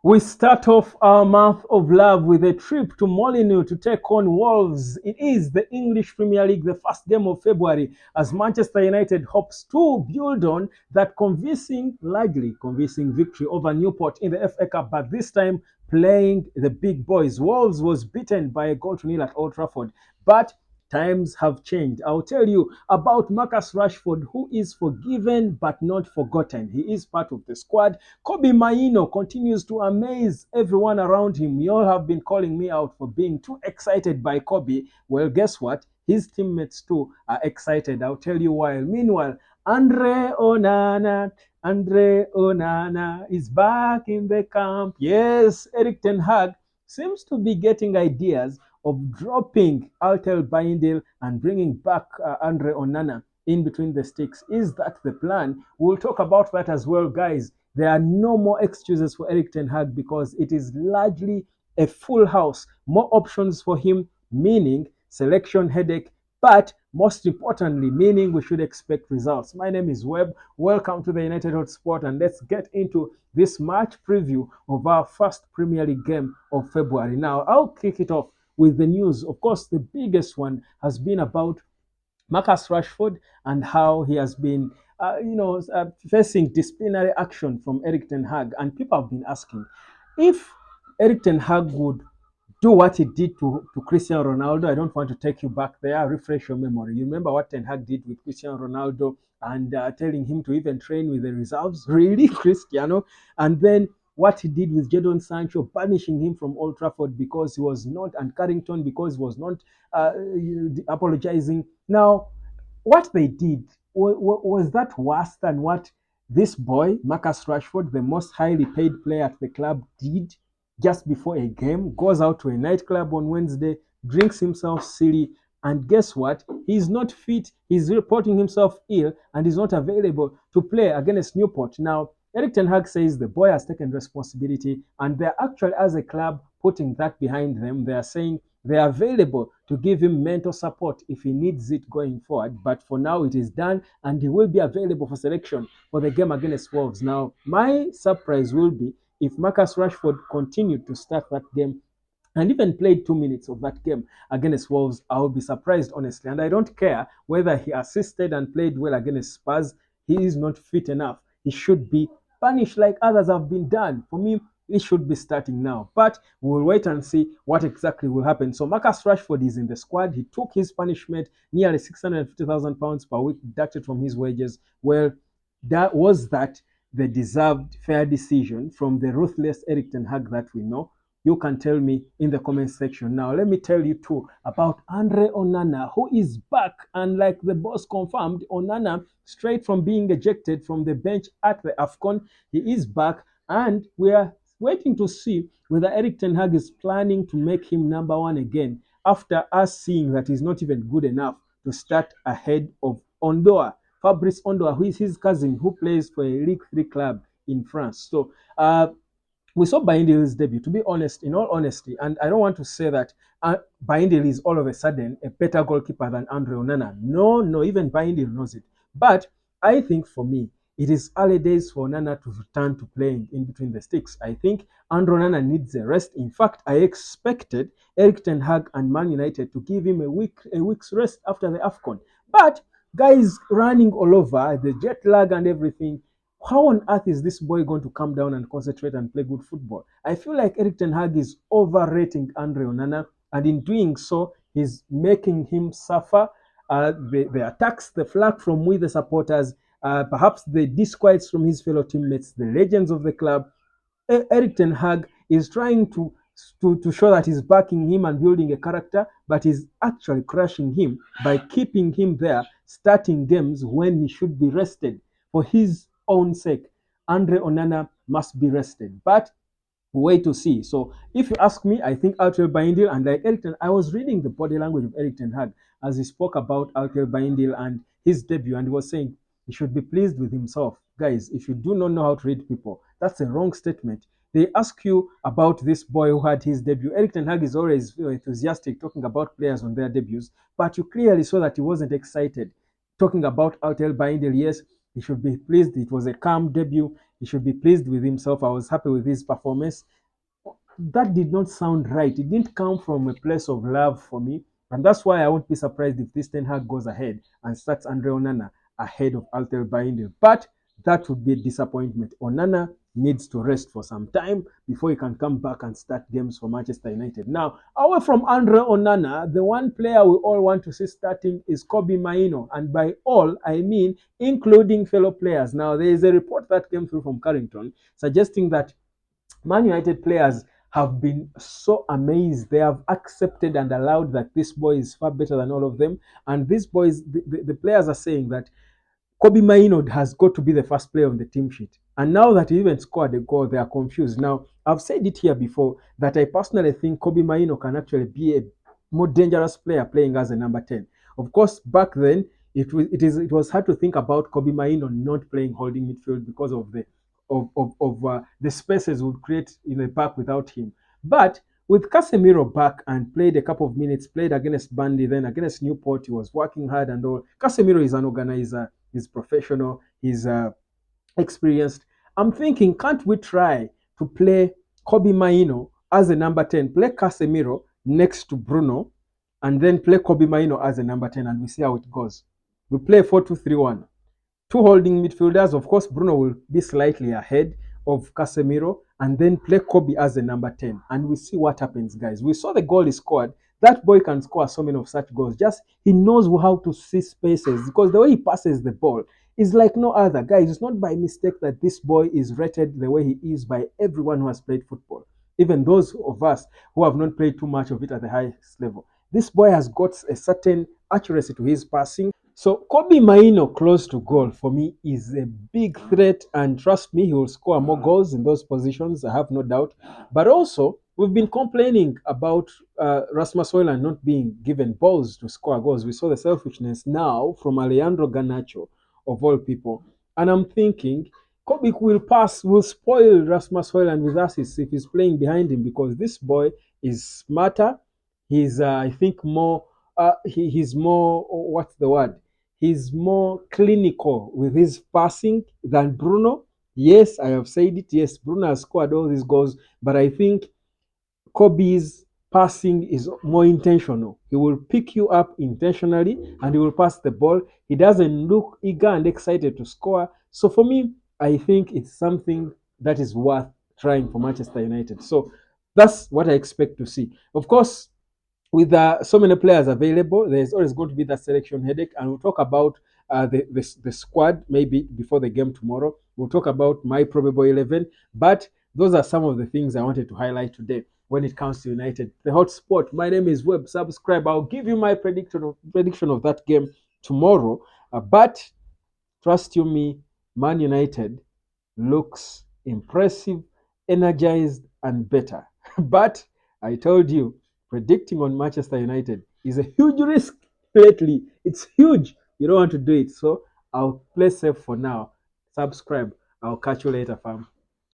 We start off our month of love with a trip to Mainoo to take on Wolves. It is the English Premier League, the first game of February, as Manchester United hopes to build on that largely convincing victory over Newport in the FA Cup, but this time playing the big boys. Wolves was beaten by a goal to nil at Old Trafford, but times have changed. I'll tell you about Marcus Rashford, who is forgiven but not forgotten. He is part of the squad. Mainoo continues to amaze everyone around him. You all have been calling me out for being too excited by Kobe. Well, guess what? His teammates too are excited. I'll tell you why. Meanwhile, Andre Onana is back in the camp. Yes, Eric Ten Hag seems to be getting ideas of dropping Altel Baindil and bringing back Andre Onana in between the sticks. Is that the plan? We'll talk about that as well, guys. There are no more excuses for Eric Ten Hag because it is largely a full house. More options for him, meaning selection headache, but most importantly, meaning we should expect results. My name is Webb. Welcome to the United Hotspot, and let's get into this match preview of our first Premier League game of February. Now, I'll kick it off with the news. Of course, the biggest one has been about Marcus Rashford and how he has been, facing disciplinary action from Eric Ten Hag. And people have been asking if Eric Ten Hag would do what he did to Cristiano Ronaldo. I don't want to take you back there, refresh your memory. You remember what Ten Hag did with Cristiano Ronaldo and telling him to even train with the reserves? Really, Cristiano? And then what he did with Jadon Sancho, banishing him from Old Trafford because he was not, and Carrington because he was not apologizing. Now, what they did was that worse than what this boy, Marcus Rashford, the most highly paid player at the club, did just before a game, goes out to a nightclub on Wednesday, drinks himself silly, and guess what? He's not fit, he's reporting himself ill, and he's not available to play against Newport. Now, Eric Ten Hag says the boy has taken responsibility, and they're actually, as a club, putting that behind them. They are saying they are available to give him mental support if he needs it going forward. But for now, it is done, and he will be available for selection for the game against Wolves. Now, my surprise will be if Marcus Rashford continued to start that game and even played 2 minutes of that game against Wolves. I would be surprised, honestly. And I don't care whether he assisted and played well against Spurs. He is not fit enough. He should be punished like others have been done. For me, he should be starting now. But we'll wait and see what exactly will happen. So Marcus Rashford is in the squad. He took his punishment, nearly £650,000 per week deducted from his wages. Well, that the deserved fair decision from the ruthless Eric Ten Hag that we know? You can tell me in the comment section. Now, let me tell you too about Andre Onana, who is back. And like the boss confirmed, Onana, straight from being ejected from the bench at the AFCON, he is back. And we are waiting to see whether Eric Ten Hag is planning to make him number one again after us seeing that he's not even good enough to start ahead of Ondoa. Fabrice Ondoa, who is his cousin, who plays for a League 3 club in France. So, we saw Baindil's debut, to be honest, in all honesty, and I don't want to say that Baindil is all of a sudden a better goalkeeper than Andre Onana. No, even Baindil knows it. But I think for me, it is early days for Onana to return to playing in between the sticks. I think Andre Onana needs a rest. In fact, I expected Eric Ten Hag and Man United to give him a week's rest after the AFCON. But guys running all over, the jet lag and everything, how on earth is this boy going to come down and concentrate and play good football? I feel like Eric Ten Hag is overrating Andre Onana, and in doing so, he's making him suffer the attacks, the flack from with the supporters, perhaps the disquiets from his fellow teammates, the legends of the club. Eric Ten Hag is trying to show that he's backing him and building a character, but he's actually crushing him by keeping him there, starting games when he should be rested for his own sake. Andre Onana must be rested. But wait to see. So if you ask me, I think Altel Baindil and like Eric Ten, I was reading the body language of Eric Ten Hag as he spoke about Altel Baindil and his debut, and he was saying he should be pleased with himself. Guys, if you do not know how to read people, that's a wrong statement. They ask you about this boy who had his debut. Eric Ten Hag is always enthusiastic talking about players on their debuts, but you clearly saw that he wasn't excited talking about Altel Baindil. Yes, he should be pleased. It was a calm debut. He should be pleased with himself. I was happy with his performance. That did not sound right. It didn't come from a place of love for me. And that's why I won't be surprised if this Ten Hag goes ahead and starts Andre Onana ahead of Alter Bainde. But that would be a disappointment. Onana needs to rest for some time before he can come back and start games for Manchester United. Now, away from Andre Onana, the one player we all want to see starting is Kobe Mainoo. And by all, I mean including fellow players. Now, there is a report that came through from Carrington suggesting that Man United players have been so amazed. They have accepted and allowed that this boy is far better than all of them. And these boys, the players are saying that Kobe Mainoo has got to be the first player on the team sheet. And now that he even scored a goal, they are confused. Now, I've said it here before that I personally think Kobe Mainoo can actually be a more dangerous player playing as a number 10. Of course, back then, it was hard to think about Kobe Mainoo not playing holding midfield because of the spaces would create in the park without him. But with Casemiro back and played a couple of minutes, played against Burnley, then against Newport, he was working hard and all. Casemiro is an organizer, he's professional, he's experienced. I'm thinking, can't we try to play Kobe Mainoo as a number 10, play Casemiro next to Bruno, and then play Kobe Mainoo as a number 10, and we see how it goes. We play 4-2-3-1. Two holding midfielders. Of course, Bruno will be slightly ahead of Casemiro, and then play Kobe as the number 10. And we see what happens, guys. We saw the goal he scored. That boy can score so many of such goals. Just he knows how to see spaces because the way he passes the ball is like no other. Guys, it's not by mistake that this boy is rated the way he is by everyone who has played football. Even those of us who have not played too much of it at the highest level. This boy has got a certain accuracy to his passing. So Kobe Mainoo close to goal for me is a big threat, and trust me, he will score more goals in those positions. I have no doubt. But also, we've been complaining about Rasmus Hojlund not being given balls to score goals. We saw the selfishness now from Alejandro Garnacho, of all people. And I'm thinking, Kobe will spoil Rasmus Hojlund with assists if he's playing behind him because this boy is smarter. He's, I think, more. He's more. What's the word? He's more clinical with his passing than Bruno. Yes, I have said it. Yes, Bruno has scored all these goals, but I think Kobe's passing is more intentional. He will pick you up intentionally and he will pass the ball. He doesn't look eager and excited to score. So for me, I think it's something that is worth trying for Manchester United. So that's what I expect to see. Of course, with so many players available, there's always going to be that selection headache. And we'll talk about the squad maybe before the game tomorrow. We'll talk about my probable 11. But those are some of the things I wanted to highlight today when it comes to United. The hotspot. My name is Web. Subscribe. I'll give you my prediction of that game tomorrow. But trust you me, Man United looks impressive, energized, and better. But I told you, predicting on Manchester United is a huge risk lately. It's huge. You don't want to do it. So I'll play safe for now. Subscribe. I'll catch you later, fam.